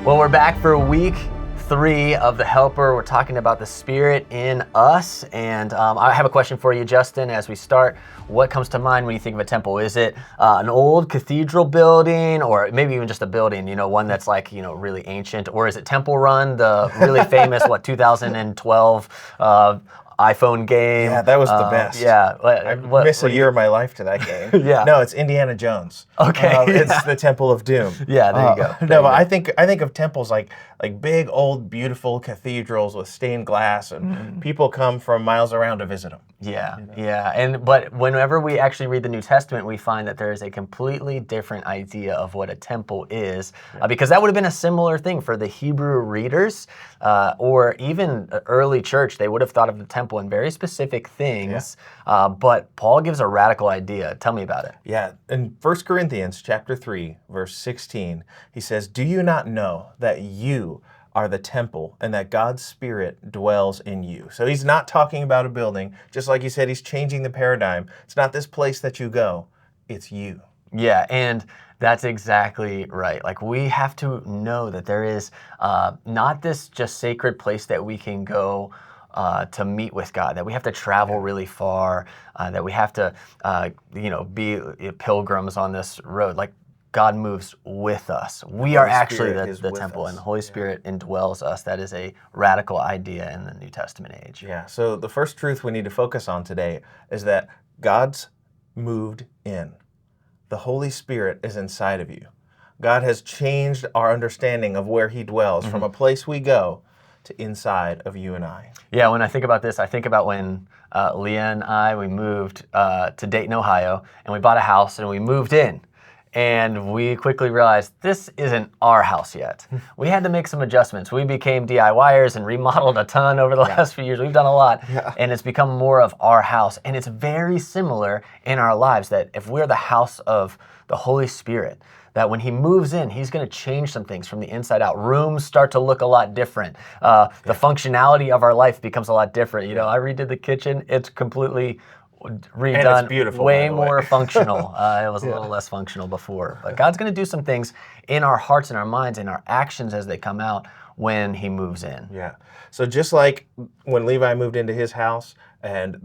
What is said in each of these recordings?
Well, we're back for week 3 of The Helper. We're talking about the Spirit in us. And I have a question for you, Justin, as we start. What comes to mind when you think of a temple? Is it an old cathedral building, or maybe even just a building, one that's like, really ancient? Or is it Temple Run, the really famous, 2012 iPhone game? Yeah, that was the best. Yeah. I miss a year of my life to that game. Yeah. No, it's Indiana Jones. Okay. It's the Temple of Doom. Yeah, there you go. No, but I think of temples like big, old, beautiful cathedrals with stained glass, and people come from miles around to visit them. Yeah, yeah. But whenever we actually read the New Testament, we find that there is a completely different idea of what a temple is, because that would have been a similar thing for the Hebrew readers, or even early church. They would have thought of the temple in very specific things, but Paul gives a radical idea. Tell me about it. Yeah, in 1 Corinthians chapter 3, verse 16, he says, "Do you not know that you are the temple and that God's Spirit dwells in you?" So he's not talking about a building. Just like you said, he's changing the paradigm. It's not this place that you go, it's you. Yeah, and that's exactly right. Like, we have to know that there is not this just sacred place that we can go to meet with God, that we have to travel really far, that we have to, be pilgrims on this road. Like, God moves with us. We are actually the temple, and the Holy Spirit indwells us. That is a radical idea in the New Testament age. Yeah, so the first truth we need to focus on today is that God's moved in. The Holy Spirit is inside of you. God has changed our understanding of where he dwells from a place we go to inside of you and I. Yeah, when I think about this, I think about when Leah and I, we moved to Dayton, Ohio, and we bought a house and we moved in. And we quickly realized this isn't our house yet. We had to make some adjustments. We became DIYers and remodeled a ton over the last few years. We've done a lot, and it's become more of our house. And it's very similar in our lives, that if we're the house of the Holy Spirit, that when he moves in, he's going to change some things from the inside out. Rooms start to look a lot different. The functionality of our life becomes a lot different. I redid the kitchen. It's completely redone, and it's beautiful, way more functional. It was a little less functional before. But God's going to do some things in our hearts and our minds and our actions as they come out when he moves in. Yeah. So just like when Levi moved into his house and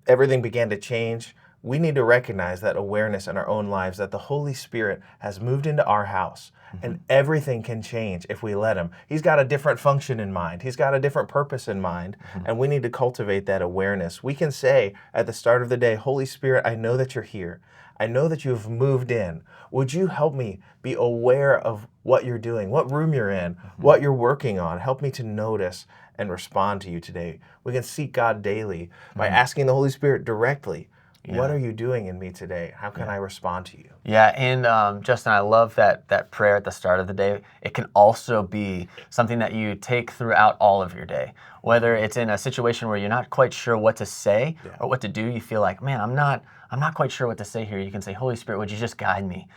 everything began to change, we need to recognize that awareness in our own lives, that the Holy Spirit has moved into our house, and everything can change if we let him. He's got a different function in mind. He's got a different purpose in mind, and we need to cultivate that awareness. We can say at the start of the day, "Holy Spirit, I know that you're here. I know that you've moved in. Would you help me be aware of what you're doing, what room you're in, what you're working on? Help me to notice and respond to you today." We can seek God daily by asking the Holy Spirit directly, "What are you doing in me today? How can I respond to you?" Yeah, and Justin, I love that prayer at the start of the day. It can also be something that you take throughout all of your day. Whether it's in a situation where you're not quite sure what to say or what to do, you feel like, man, I'm not quite sure what to say here. You can say, "Holy Spirit, would you just guide me?"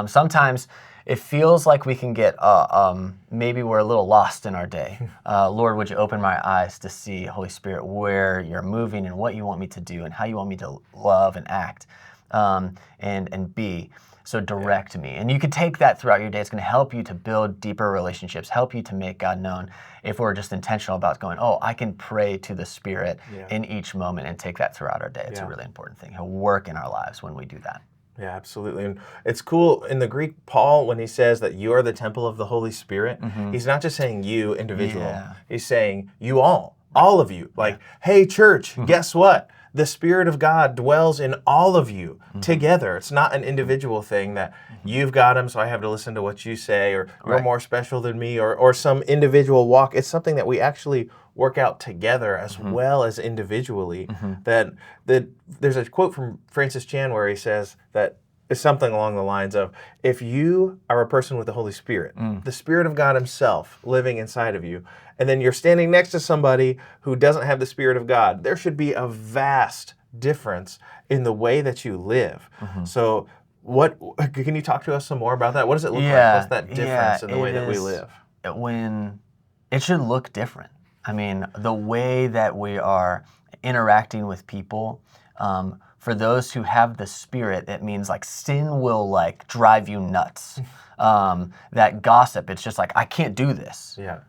Sometimes it feels like we can get, maybe we're a little lost in our day. Lord, would you open my eyes to see, Holy Spirit, where you're moving and what you want me to do and how you want me to love and act and be. So direct me. And you can take that throughout your day. It's going to help you to build deeper relationships, help you to make God known if we're just intentional about going, I can pray to the Spirit in each moment and take that throughout our day. It's a really important thing. He'll work in our lives when we do that. Yeah, absolutely. And it's cool in the Greek, Paul, when he says that you are the temple of the Holy Spirit, he's not just saying you, individual. Yeah. He's saying you all of you. Like, hey, church, guess what? The Spirit of God dwells in all of you together. It's not an individual thing that you've got him, so I have to listen to what you say, or you're more special than me, or some individual walk. It's something that we actually work out together as well as individually. That there's a quote from Francis Chan where he says that is something along the lines of, if you are a person with the Holy Spirit, the Spirit of God himself living inside of you, and then you're standing next to somebody who doesn't have the Spirit of God, there should be a vast difference in the way that you live. So can you talk to us some more about that? What does it look like? What's that difference in the way that we live? When it should look different. I mean, the way that we are interacting with people, for those who have the Spirit, it means like sin will like drive you nuts. That gossip, it's just like, I can't do this. Yeah.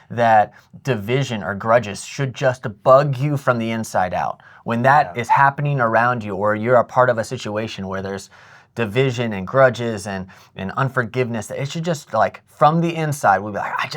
That division or grudges should just bug you from the inside out. When that is happening around you, or you're a part of a situation where there's division and grudges and unforgiveness, it should just like from the inside, we'll be like, I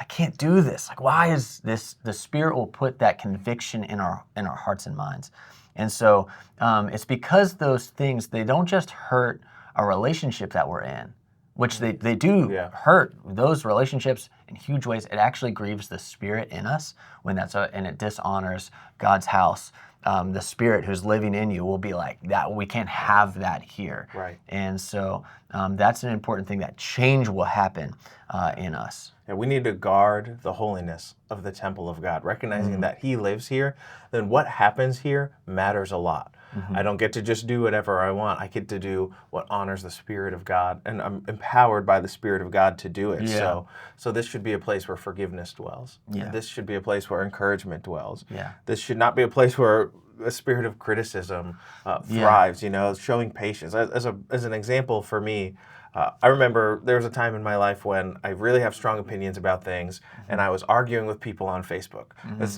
can't do this. Like, why is this? The Spirit will put that conviction in our hearts and minds. And so it's because those things, they don't just hurt a relationship that we're in, which they do hurt those relationships in huge ways. It actually grieves the Spirit in us when and it dishonors God's house. The Spirit who's living in you will be like, that we can't have that here. Right. And so that's an important thing, that change will happen in us. Yeah, we need to guard the holiness of the temple of God, recognizing that He lives here. Then what happens here matters a lot. I don't get to just do whatever I want. I get to do what honors the Spirit of God, and I'm empowered by the Spirit of God to do it. Yeah. So this should be a place where forgiveness dwells. Yeah. This should be a place where encouragement dwells. Yeah. This should not be a place where a spirit of criticism thrives. You know, showing patience. As an example for me, I remember there was a time in my life when I really have strong opinions about things, and I was arguing with people on Facebook.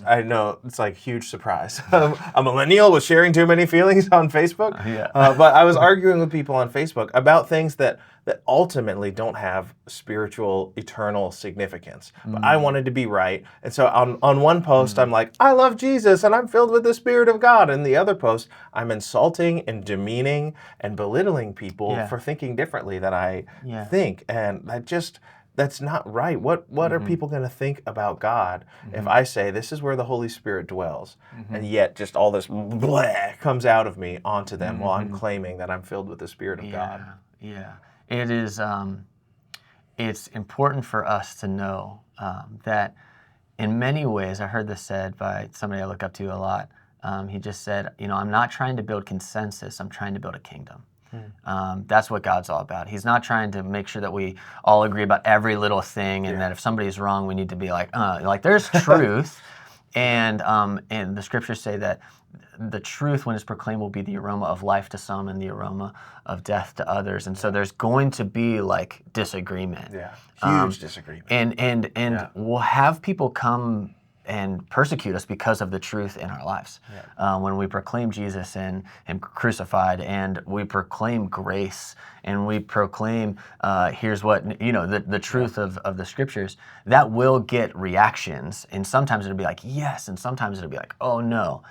I know it's like a huge surprise. A millennial was sharing too many feelings on Facebook, but I was arguing with people on Facebook about things that ultimately don't have spiritual, eternal significance. But I wanted to be right. And so on one post, I'm like, I love Jesus and I'm filled with the Spirit of God. And the other post, I'm insulting and demeaning and belittling people for thinking differently than I think. And that's not right. What are people going to think about God if I say this is where the Holy Spirit dwells, and yet just all this bleh comes out of me onto them while I'm claiming that I'm filled with the Spirit of God? Yeah. It is, it's important for us to know that in many ways, I heard this said by somebody I look up to a lot. He just said, I'm not trying to build consensus, I'm trying to build a kingdom. That's what God's all about. He's not trying to make sure that we all agree about every little thing, and that if somebody's wrong, we need to be like there's truth. And the scriptures say that the truth, when it's proclaimed, will be the aroma of life to some and the aroma of death to others. And so there's going to be like disagreement. Yeah, huge disagreement. And we'll have people come and persecute us because of the truth in our lives. When we proclaim Jesus and Him crucified, and we proclaim grace, and we proclaim here's what, the truth of the scriptures, that will get reactions. And sometimes it'll be like, yes, and sometimes it'll be like, oh no.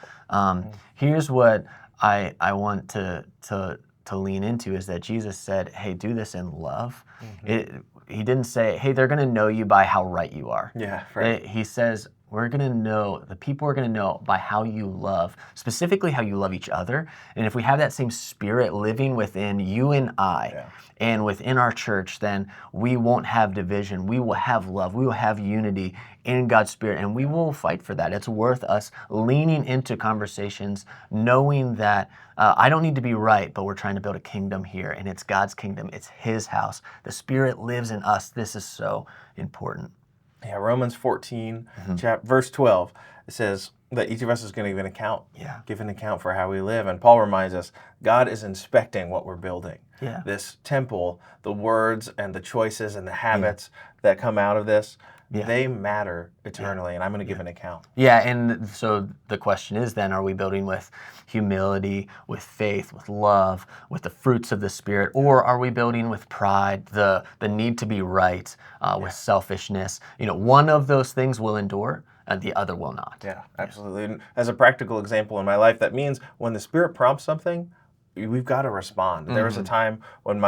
Here's what I want to lean into is that Jesus said, hey, do this in love. He didn't say, hey, they're going to know you by how right you are. Yeah, right. He says, the people are going to know by how you love, specifically how you love each other. And if we have that same Spirit living within you and I, and within our church, then we won't have division. We will have love. We will have unity in God's Spirit, and we will fight for that. It's worth us leaning into conversations, knowing that I don't need to be right, but we're trying to build a kingdom here, and it's God's kingdom. It's His house. The Spirit lives in us. This is so important. Yeah, Romans 14, verse 12, it says that each of us is going to give an account for how we live. And Paul reminds us, God is inspecting what we're building. This temple, the words and the choices and the habits that come out of this, they matter eternally, and I'm going to give an account. Yeah, and so the question is then, are we building with humility, with faith, with love, with the fruits of the Spirit, or are we building with pride, the need to be right, with selfishness? One of those things will endure, and the other will not. Yeah, absolutely. And as a practical example in my life, that means when the Spirit prompts something, we've got to respond. There was a time when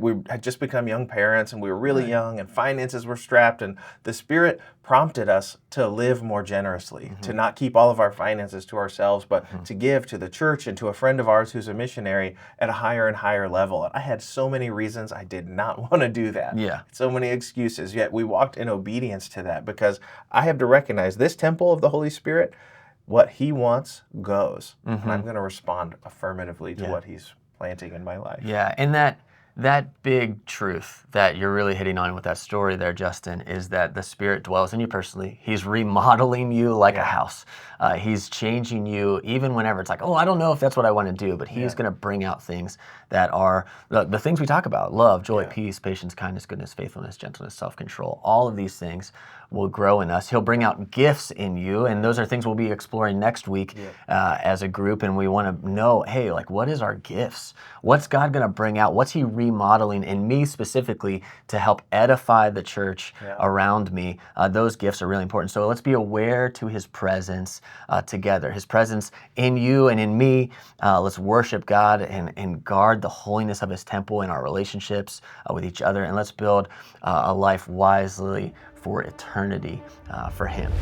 we had just become young parents, and we were really young, and finances were strapped, and the Spirit prompted us to live more generously, to not keep all of our finances to ourselves, but to give to the church and to a friend of ours who's a missionary at a higher and higher level. And I had so many reasons I did not want to do that. So many excuses, yet we walked in obedience to that, because I have to recognize this temple of the Holy Spirit, what He wants goes. And I'm going to respond affirmatively to what He's planting in my life. Yeah, and That big truth that you're really hitting on with that story there, Justin, is that the Spirit dwells in you personally. He's remodeling you like a house. He's changing you even whenever it's like, oh, I don't know if that's what I want to do, but He's going to bring out things that are the things we talk about: love, joy, peace, patience, kindness, goodness, faithfulness, gentleness, self-control. All of these things will grow in us. He'll bring out gifts in you, and those are things we'll be exploring next week as a group. And we want to know, hey, like, what is our gifts? What's God going to bring out? What's He remodeling in me specifically to help edify the church around me? Those gifts are really important. So let's be aware to His presence together, His presence in you and in me. Let's worship God and guard the holiness of His temple in our relationships with each other, and let's build a life wisely for eternity for Him.